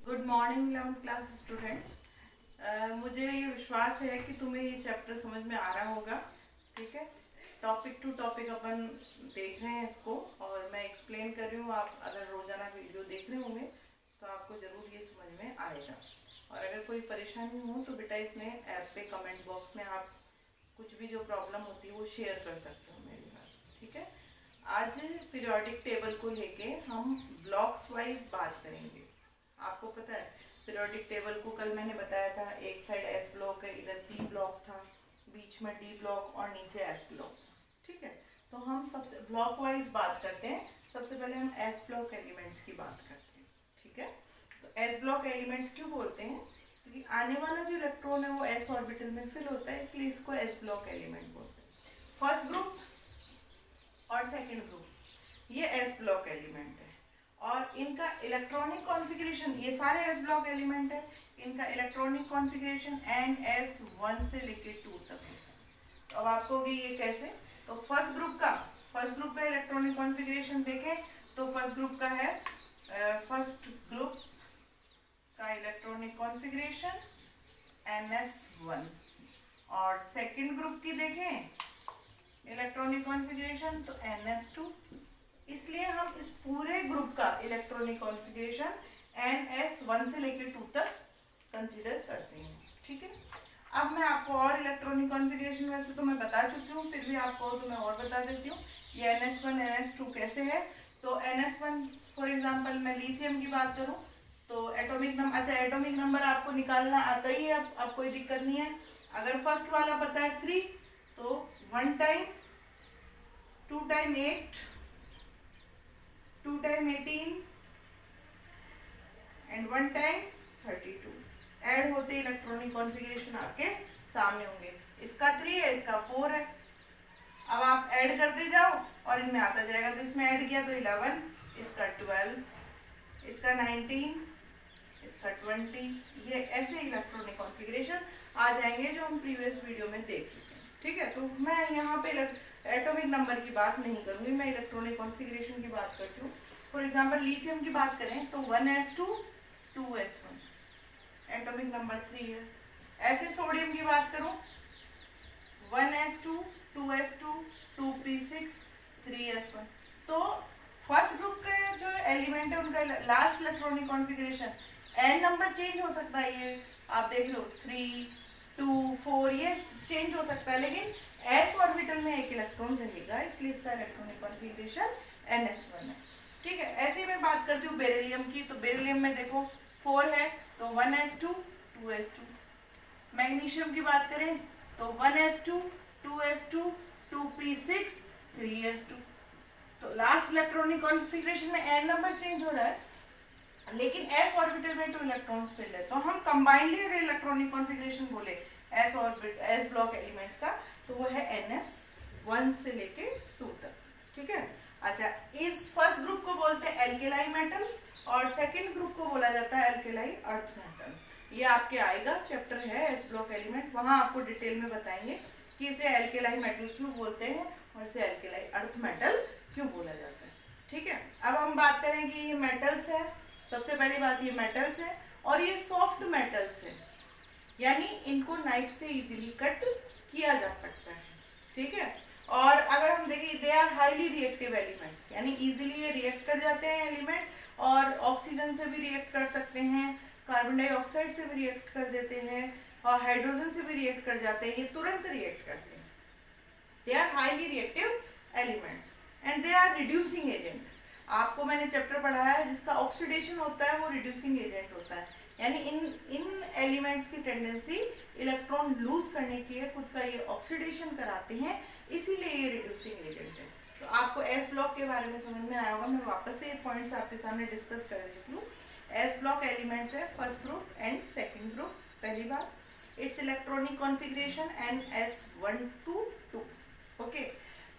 Good morning 11th class students. मुझे ये विश्वास है कि तुम्हें ये चैप्टर समझ में आ रहा होगा। ठीक है, टॉपिक टू टॉपिक अपन देख रहे हैं इसको और मैं एक्सप्लेन कर रही हूँ। आप अगर रोज़ाना वीडियो देख रहे होंगे तो आपको ज़रूर ये समझ में आएगा। और अगर कोई परेशानी हो तो बेटा इसमें ऐप पे कमेंट बॉक्स में आप कुछ भी जो प्रॉब्लम होती है वो शेयर कर सकते हो मेरे साथ। ठीक है, आज पीरियोडिक टेबल को लेके हम ब्लॉक्स वाइज बात करेंगे। आपको पता है पीरियोडिक टेबल को कल मैंने बताया था, एक साइड एस ब्लॉक है, इधर पी ब्लॉक था, बीच में डी ब्लॉक और नीचे एफ ब्लॉक। ठीक है, तो हम सबसे ब्लॉक वाइज बात करते हैं। सबसे पहले हम एस ब्लॉक एलिमेंट्स की बात करते हैं। ठीक है, तो एस ब्लॉक एलिमेंट्स क्यों बोलते हैं? क्योंकि आने वाला जो इलेक्ट्रॉन है वो एस ऑर्बिटल में फिल होता है, इसलिए इसको एस ब्लॉक एलिमेंट बोलते हैं। फर्स्ट ग्रुप और सेकेंड ग्रुप ये एस ब्लॉक एलिमेंट है और इनका इलेक्ट्रॉनिक कॉन्फ़िगरेशन, ये सारे एस ब्लॉक एलिमेंट है, इनका इलेक्ट्रॉनिक कॉन्फ़िगरेशन NS1 से लेके 2 तक है। तो अब आपको ये कैसे, तो फर्स्ट ग्रुप का इलेक्ट्रॉनिक कॉन्फ़िगरेशन देखें तो फर्स्ट ग्रुप का है, फर्स्ट ग्रुप का इलेक्ट्रॉनिक कॉन्फ़िगरेशन NS1 और सेकेंड ग्रुप की देखें इलेक्ट्रॉनिक कॉन्फ़िगरेशन तो NS2। इसलिए हम इस पूरे ग्रुप का इलेक्ट्रॉनिक कॉन्फ़िगरेशन NS1 से लेकर 2 तक कंसीडर करते हैं। ठीक है, अब मैं आपको और इलेक्ट्रॉनिक कॉन्फ़िगरेशन वैसे तो मैं बता चुकी हूँ, फिर भी आपको तो मैं और बता देती हूँ ये NS1 NS2 कैसे है। तो NS1 फॉर एग्जांपल मैं लिथियम की बात करूँ तो एटॉमिक नंबर, अच्छा एटॉमिक नंबर आपको निकालना आता ही है, अब कोई दिक्कत नहीं है। अगर फर्स्ट वाला पता है 3 तो 1 time 2 time 8 2 time 18 and 1 time 32 add होते इलेक्ट्रॉनिक कॉन्फ़िगरेशन आपके सामने होंगे। इसका 3 है, इसका 4 है। अब आप ऐड करते जाओ और इनमें आता जाएगा, तो इसमें ऐड किया तो 11, इसका 12, इसका 19, इसका 20, ये ऐसे इलेक्ट्रॉनिक कॉन्फ़िगरेशन आ जाएंगे जो हम प्रीवियस वीडियो में देख चुके हैं। ठीक है, तो मैं यहाँ पे एटॉमिक नंबर की बात नहीं करूँगी, मैं इलेक्ट्रॉनिक कॉन्फ़िगरेशन की बात करती हूँ। फॉर एग्जांपल लिथियम की बात करें तो 1s2 2s1 एटॉमिक नंबर 3 है। ऐसे सोडियम की बात करूँ 1s2 2s2 2p6 3s1। तो फर्स्ट ग्रुप के जो एलिमेंट है उनका last electronic configuration n number change हो सकता है, ये आप देख लो 3 2 4 ये चेंज हो सकता है, लेकिन एस ऑर्बिटल में एक इलेक्ट्रॉन रहेगा, इसलिए इसका इलेक्ट्रॉनिक कॉन्फ़िगरेशन NS1 है। ठीक है, ऐसे ही मैं बात करती हूँ बेरिलियम की, तो बेरिलियम में देखो 4 है तो 1s2 2s2। मैग्नीशियम की बात करें तो 1s2 2s2 2p6 3s2। तो लास्ट इलेक्ट्रॉनिक कॉन्फ़िगरेशन में एन नंबर चेंज हो रहा है, लेकिन एस ऑर्बिटल में 2 इलेक्ट्रॉन्स फिल है, तो हम कंबाइनली अगर इलेक्ट्रॉनिक कॉन्फ़िगरेशन बोले एस ब्लॉक एलिमेंट्स का तो वो है NS1 से लेके 2 तक। ठीक है, अच्छा इस फर्स्ट ग्रुप को बोलते हैं एल्केलाई मेटल और सेकंड ग्रुप को बोला जाता है एल्केलाई अर्थ मेटल। ये आपके आएगा, चैप्टर है एस ब्लॉक एलिमेंट, वहाँ आपको डिटेल में बताएंगे कि इसे एल्केलाई मेटल क्यों बोलते हैं और इसे एल्केलाई अर्थ मेटल क्यों बोला जाता है। ठीक है, अब हम बात करें कि ये मेटल्स है। सबसे पहली बात ये मेटल्स है और ये सॉफ्ट मेटल्स है, यानी इनको नाइफ से इजीली कट किया जा सकता है। ठीक है, और अगर हम देखें they are highly reactive elements, यानी इजीली ये रिएक्ट कर जाते हैं एलिमेंट, और ऑक्सीजन से भी रिएक्ट कर सकते हैं, कार्बन डाइऑक्साइड से भी रिएक्ट कर देते हैं और हाइड्रोजन से भी रिएक्ट कर जाते हैं, ये तुरंत रिएक्ट करते हैं। They are highly reactive elements and they are reducing agent. आपको मैंने चैप्टर पढ़ाया है जिसका ऑक्सीडेशन होता है वो रिड्यूसिंग एजेंट होता है, यानी इन एलिमेंट्स की टेंडेंसी इलेक्ट्रॉन लूज करने की है, खुद का ये ऑक्सीडेशन कराते हैं, इसीलिए ये रिड्यूसिंग एजेंट है। तो आपको एस ब्लॉक के बारे में समझ में आया होगा, मैं वापस से ये पॉइंट्स आपके सामने डिस्कस कर देती हूँ। एस ब्लॉक एलिमेंट्स है first group and second group. पहली बात it's electronic configuration NS1 to 2। Okay,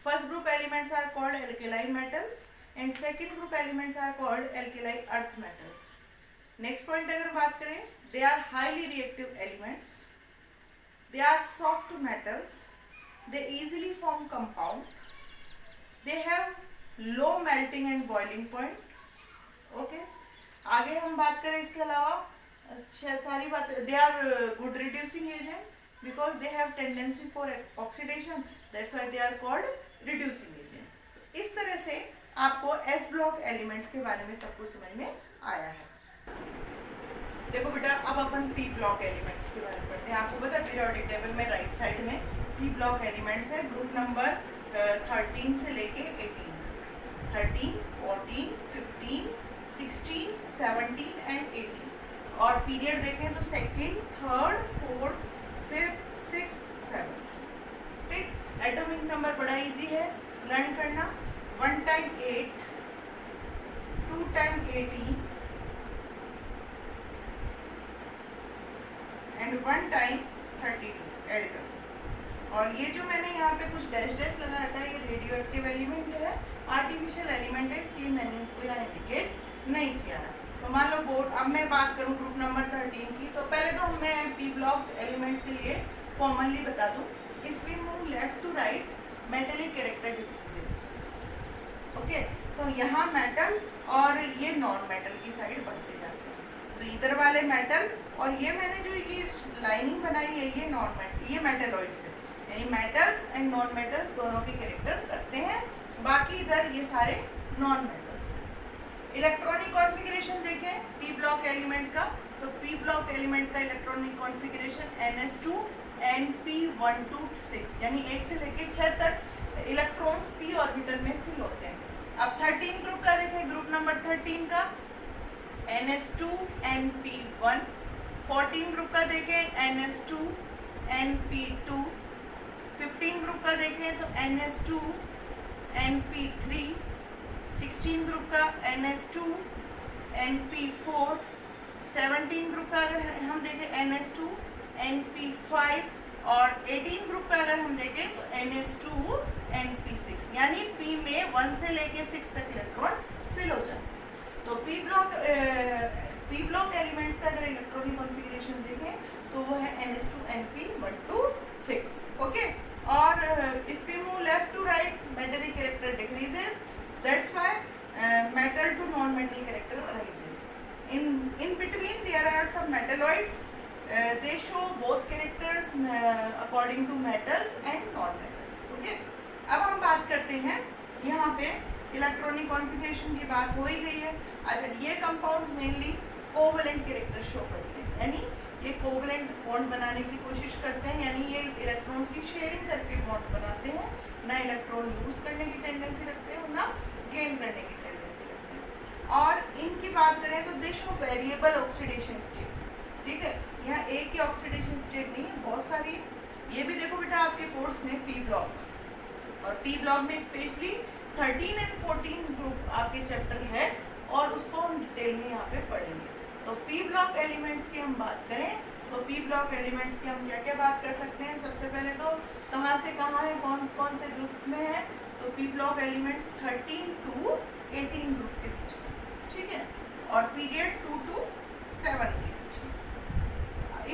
first group elements are called alkali metals and second group elements are called alkali earth metals. Next point अगर बात करें, they are highly reactive elements, they are soft metals, they easily form compound, they have low melting and boiling point. Okay, आगे हम बात करें इसके अलावा सारी बात, they are good reducing agent because they have tendency for oxidation, that's why they are called reducing agent. इस तरह से आपको एस ब्लॉक एलिमेंट्स के बारे में सब कुछ समझ में आया है। देखो बेटा, अब अपन पी ब्लॉक एलिमेंट्स के बारे में पढ़ते हैं। आपको पता है पीरियोडिक टेबल में राइट साइड में पी ब्लॉक एलिमेंट्स है, ग्रुप नंबर 13 से लेके 18, 13, 14, 15, 16, 17 एंड 18। और पीरियड देखें तो second, third, fourth, fifth, sixth, seventh. ठीक, एटॉमिक नंबर बड़ा इजी है लर्न करना। 1 time 8, 2 time 18 and 1 time 32 add कर। और ये जो मैंने यहाँ पे कुछ डैश डैश लगा रखा है, ये रेडियो एक्टिव एलिमेंट है, आर्टिफिशियल एलिमेंट है, इसलिए मैंने इसको यहाँ इंडिकेट नहीं किया है। तो मान लो बोर्ड, अब मैं बात करूँ ग्रुप नंबर 13 की, तो पहले तो मैं पी ब्लॉक एलिमेंट्स के लिए कॉमनली बता दूँ, if we move left to right metallic character decreases. Okay, तो यहाँ मेटल और ये नॉन मेटल की साइड बढ़ते जाते हैं। तो इधर वाले मेटल, और ये मैंने जो ये लाइनिंग बनाई है ये नॉन मेटल, ये मेटलॉइड्स है, यानी मेटल्स एंड नॉन मेटल्स दोनों के कैरेक्टर रखते हैं। बाकी इधर ये सारे नॉन मेटल्स हैं। इलेक्ट्रॉनिक कॉन्फ़िगरेशन देखें पी ब्लॉक एलिमेंट का, तो पी ब्लॉक एलिमेंट का इलेक्ट्रॉनिक कॉन्फ़िगरेशन NS2 Np126, यानी 1 से लेके 6 तक इलेक्ट्रॉन्स पी ऑर्बिटल में फिल होते हैं। अब 13 ग्रुप का देखें, ग्रुप नंबर 13 का NS2 Np1, 14 ग्रुप का देखें NS2 Np2, 15 ग्रुप का देखें तो NS2 Np3, 16 ग्रुप का NS2 Np4, 17 ग्रुप का अगर हम देखें NS2 Np5, और 18 ग्रुप का अगर हम देखें तो NS2 Np6, यानी P में 1 से लेके 6 तक इलेक्ट्रॉन फिल हो जाए। तो पी ब्लॉक एलिमेंट्स का अगर इलेक्ट्रॉनिक कॉन्फ़िगरेशन देखें तो वो है NS2 Np126। ओके, और if we move left to right metallic character decreases, that's why metal to non metal character arises. in between there are some metalloids, they show both characters according to metals and non metals. Okay, अब हम बात करते हैं यहाँ पे electronic configuration की बात हो ही गई है। अच्छा, ये compounds mainly covalent character show करते हैं, यानी ये कोवलेंट बॉन्ड बनाने की कोशिश करते हैं, यानी ये इलेक्ट्रॉन्स की शेयरिंग करके बॉन्ड बनाते हैं, ना इलेक्ट्रॉन लूज करने की टेंडेंसी रखते हैं ना गेन करने की टेंडेंसी रखते हैं। और इनकी बात करें तो दे शो वेरिएबल ऑक्सीडेशन स्टेट। ठीक है, यहाँ एक ही ऑक्सीडेशन स्टेट नहीं है, बहुत सारी। ये भी देखो बेटा आपके कोर्स में पी ब्लॉक, और पी ब्लॉक में स्पेशली 13 एंड 14 ग्रुप आपके चैप्टर है, और उसको हम डिटेल में यहाँ पे पढ़ेंगे। तो पी ब्लॉक एलिमेंट्स की हम बात करें तो पी ब्लॉक एलिमेंट्स की हम क्या क्या बात कर सकते हैं। सबसे पहले तो कहाँ से कहाँ है, कौन कौन से ग्रुप में है, तो P block element 13 to 18 group के बीच में, ठीक है, और पीरियड 2 to 7 के बीच में।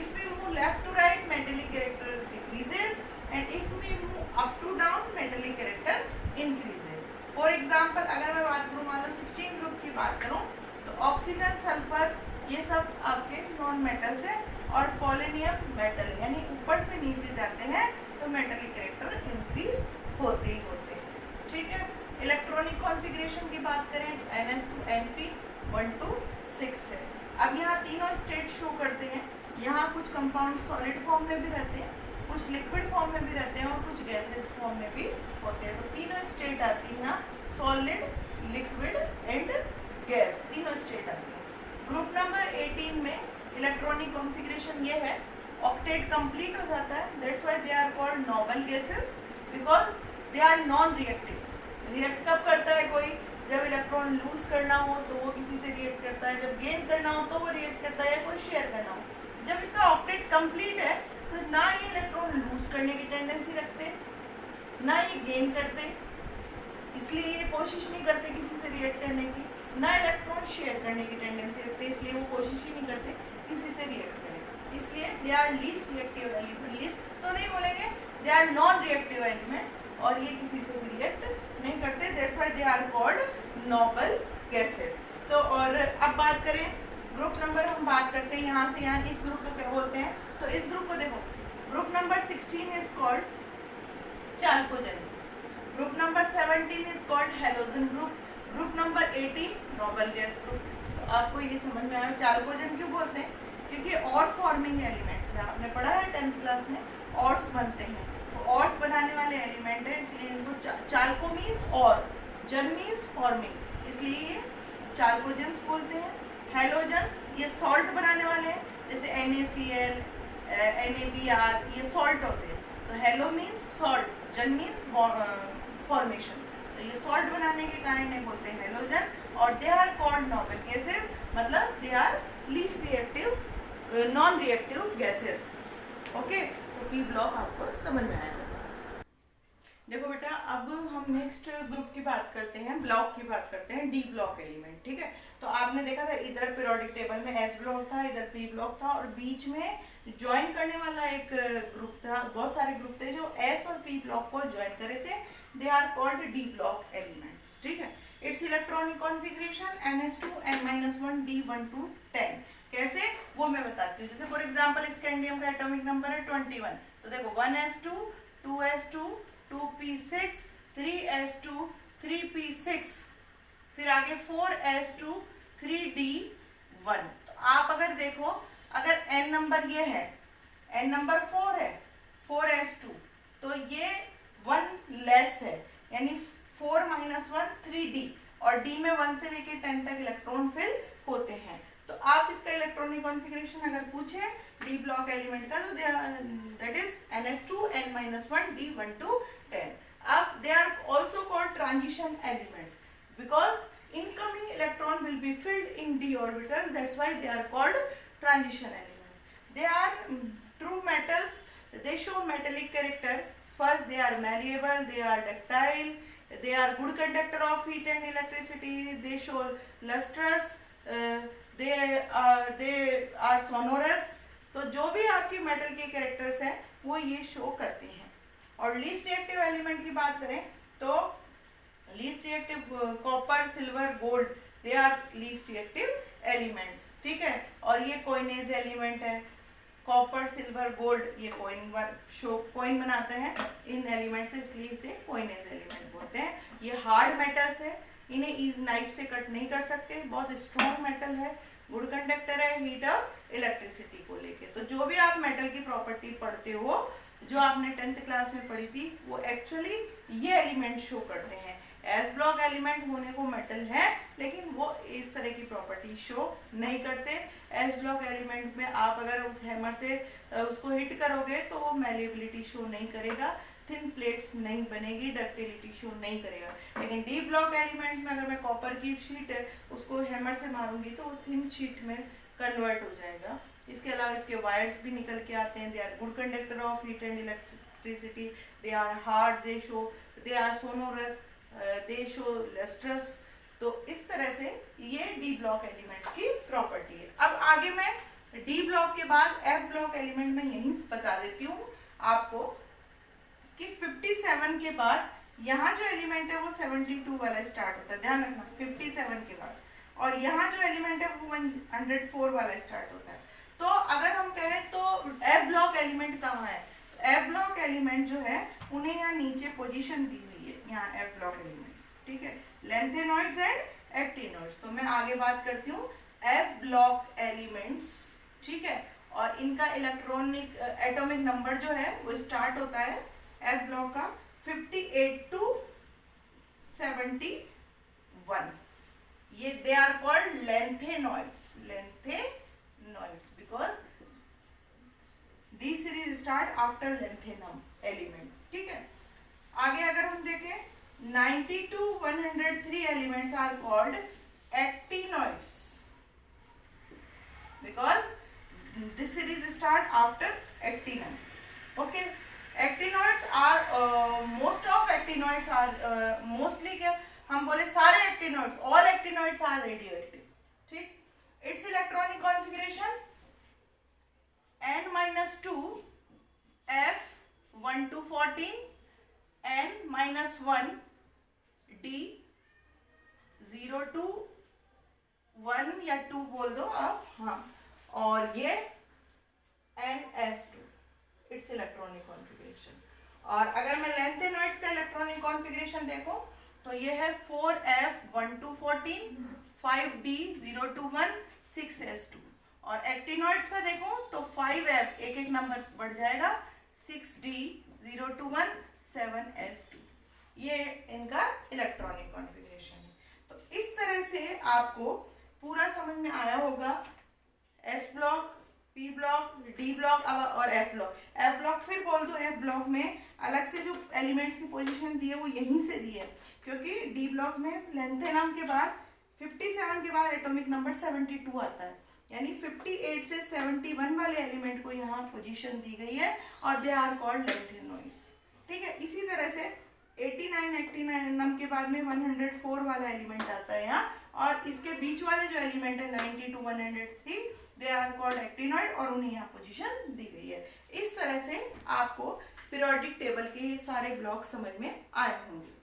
If we move left to right metallic character decreases, and if we move up to down metallic character increases. For example अगर मैं बात करूँ, मान लो 16 ग्रुप की बात करूँ, तो ऑक्सीजन, सल्फर, ये सब आपके नॉन मेटल्स हैं, और पोलोनियम मेटल, यानी ऊपर से नीचे जाते हैं तो मेटलिक कैरेक्टर इंक्रीज होते ही होते हैं। ठीक है, इलेक्ट्रॉनिक कॉन्फ़िगरेशन की बात करें तो NS2 Np126 है। अब यहाँ तीनों स्टेट शो करते हैं। यहाँ कुछ कंपाउंड सॉलिड फॉर्म में भी रहते हैं, कुछ लिक्विड फॉर्म में भी रहते हैं, और कुछ गैसेस फॉर्म में भी होते हैं। तो तीनों स्टेट आती है, सॉलिड, लिक्विड एंड गैस, तीनों स्टेट आती है। ग्रुप नंबर 18 में इलेक्ट्रॉनिक कॉन्फ़िगरेशन ये है, ऑक्टेट कंप्लीट हो जाता है, that's why they are called noble gases, because they are non reactive. React कब करता है कोई, जब इलेक्ट्रॉन लूज करना हो तो वो किसी से रिएक्ट करता है, जब गेन करना हो तो वो रिएक्ट करता है, या कोई शेयर करना हो। जब इसका ऑक्टेट कंप्लीट है तो ना ये इलेक्ट्रॉन लूज करने की टेंडेंसी रखते, ना ये गेन करते, इसलिए ये कोशिश नहीं करते किसी से रिएक्ट करने की, ना इलेक्ट्रॉन शेयर करने की टेंडेंसी रखते, इसलिए वो कोशिश ही नहीं करते किसी से रिएक्ट करने की। इसलिए they are least reactive element, least तो नहीं बोलेंगे, they are non reactive elements, और ये किसी से भी रिएक्ट नहीं करते, that's why they are called noble gases. तो और अब बात करें ग्रुप नंबर, हम बात करते हैं यहाँ से यहाँ, इस ग्रुप को क्या बोलते हैं, तो इस ग्रुप को देखो, group number 16 is called chalcogen, group number 17 is called halogen group, group number 18 noble gas group. तो आपको ये समझ में आया चाल्कोजेन क्यों बोलते हैं, क्योंकि और फॉर्मिंग एलिमेंट्स है, आपने पढ़ा है 10th क्लास में ऑर्स बनते हैं, तो ऑर्स बनाने वाले एलिमेंट है, इसलिए इनको चाल्को मीन्स और, जन मीन्स फॉर्मिंग, इसलिए ये चाल्कोजेंस बोलते हैं। हैलोजेंस ये सॉल्ट बनाने वाले हैं, जैसे NaCl, NaBr, ये सॉल्ट होते हैं, तो हेलो मीन्स सॉल्ट, जन मीन्स फॉर्मेशन, तो ये सॉल्ट बनाने के कारण इन्हें बोलते हैं हेलोजन, और they are called noble gases, मतलब they are least reactive, non reactive gases. Okay, तो पी ब्लॉक आपको समझ में आया। देखो बेटा, अब हम नेक्स्ट ग्रुप की बात करते हैं, ब्लॉक की बात करते हैं, डी ब्लॉक एलिमेंट। ठीक है, तो आपने देखा था इधर पीरियोडिक टेबल में एस ब्लॉक था, इधर पी ब्लॉक था, और बीच में ज्वाइन करने वाला एक ग्रुप था, बहुत सारे ग्रुप थे जो एस और पी ब्लॉक को ज्वाइन करे थे, they are called d block elements. ठीक है, it's electronic configuration NS2 N-1 D1 to 10। कैसे, वो मैं बताती हूँ। जैसे फॉर एग्जांपल स्कैंडियम का एटॉमिक नंबर है 21, तो देखो 1s2 2s2 2p6 3s2 3p6, फिर आगे 4s2 3d1। तो आप अगर देखो, अगर n नंबर ये है, n नंबर 4 है, 4s2, तो ये 1 लेस है, यानी 4 - 1 3d, और d में 1 से लेके 10 तक इलेक्ट्रॉन फिल होते हैं। तो आप इसका इलेक्ट्रॉनिक कॉन्फ़िगरेशन अगर पूछे डी ब्लॉक एलिमेंट का, तो that is NS2 N-1 D1 to 10। अब they are also called transition elements, because incoming electron will be filled in d orbital, that's why they are called transition element. They are true metals, they show metallic character. First, they are malleable, they are ductile, they are good conductor of heat and electricity, they show lustrous, they are sonorous। तो जो भी आपकी metal के characters हैं वो ये show करते हैं। और लीस्ट रिएक्टिव एलिमेंट की बात करें तो least reactive copper, silver, gold, they are least reactive elements. ठीक है, और ये कोइनेज एलिमेंट है, कॉपर, सिल्वर, गोल्ड, ये कॉइन बनाते हैं इन एलिमेंट से, इसलिए इसे कोइनेज एलिमेंट बोलते हैं। ये हार्ड मेटल्स है, इन्हें इस नाइफ से कट नहीं कर सकते, बहुत स्ट्रॉन्ग मेटल है, गुड कंडक्टर है हीट और इलेक्ट्रिसिटी को लेके। तो जो भी आप मेटल की प्रॉपर्टी पढ़ते हो, जो आपने 10th क्लास में पढ़ी थी, वो एक्चुअली ये एलिमेंट शो करते हैं। एस ब्लॉक एलिमेंट होने को मेटल है, लेकिन वो इस तरह की प्रॉपर्टी शो नहीं करते। एस ब्लॉक एलिमेंट में आप अगर उस हैमर से उसको हिट करोगे तो वो मैलिएबिलिटी शो नहीं करेगा, थिन प्लेट्स नहीं बनेगी, डक्टिलिटी शो नहीं करेगा। लेकिन डी ब्लॉक एलिमेंट्स में अगर मैं कॉपर की शीट है उसको हैमर से मारूंगी तो वो थिन शीट में कन्वर्ट हो जाएगा। इसके अलावा इसके वायर्स भी निकल के आते हैं। They are good conductor of heat and electricity, they are hard, they are sonorous, they show lustrous. तो इस तरह से ये डी ब्लॉक एलिमेंट्स की प्रॉपर्टी है। अब आगे मैं डी ब्लॉक के बाद एफ ब्लॉक एलिमेंट में यहीं बता देती हूँ आपको कि 57 के बाद यहाँ जो एलिमेंट है वो 72 वाला स्टार्ट होता है, ध्यान रखना 57 के बाद, और यहाँ जो एलिमेंट है वो 104 वाला स्टार्ट होता है। तो अगर हम कहें तो एफ ब्लॉक एलिमेंट कहाँ है, एफ ब्लॉक एलिमेंट जो है उन्हें यहाँ नीचे पोजीशन दी हुई है, यहाँ एफ ब्लॉक एलिमेंट। ठीक है, लेंथेनॉइड्स एंड एक्टिनॉइड्स। तो मैं आगे बात करती हूँ एफ ब्लॉक एलिमेंट्स। ठीक है, और इनका इलेक्ट्रॉनिक एटॉमिक नंबर जो है वो स्टार्ट होता है एफ ब्लॉक का 58 to 71। ये they are called lanthanoids, because the series start after lanthanum element. ठीक है, आगे अगर हम देखें 90 to 103 elements are called actinoids, because this series start after actinium. Okay, actinoids are most of actinoids are mostly क्या हम बोले सारे actinoids, all actinoids are radioactive. ठीक, its electronic configuration N-2 F 1 to 14 N-1 D 0 to 1 या 2 बोल दो आप, हाँ, और ये NS2, इट्स इलेक्ट्रॉनिक कॉन्फ़िगरेशन। और अगर मैं लैंथेनॉइड्स का इलेक्ट्रॉनिक कॉन्फ़िगरेशन देखूं तो ये है 4F1 to 14, 5D 0 to 1, 6S2। और एक्टिनॉइड्स का देखूं तो 5F एक एक नंबर बढ़ जाएगा, 6D 0 to 1, 7S2। ये इनका इलेक्ट्रॉनिक कॉन्फ़िगरेशन है। तो इस तरह से आपको पूरा समझ में आया होगा। S block, P block, D block और एफ ब्लॉक। एफ ब्लॉक फिर बोल दो, एफ ब्लॉक में अलग से जो एलिमेंट्स की पोजीशन दी है वो यहीं से दी है, क्योंकि डी ब्लॉक में लेंथेनम के बाद 57 के बाद एटॉमिक नंबर 72 आता है, यानी 58 से 71 वाले एलिमेंट को यहाँ पोजीशन दी गई है और दे आर कॉल्ड लैंथेनॉइड्स। ठीक है, इसी तरह से 89 एक्टिनम के बाद में 104 वाला एलिमेंट आता है यहाँ, और इसके बीच वाले जो एलिमेंट है 90 to 103 they are called actinoid, और उन्हें यहाँ पोजीशन दी गई है। इस तरह से आपको पीरियोडिक टेबल के सारे ब्लॉक समझ में आए होंगे।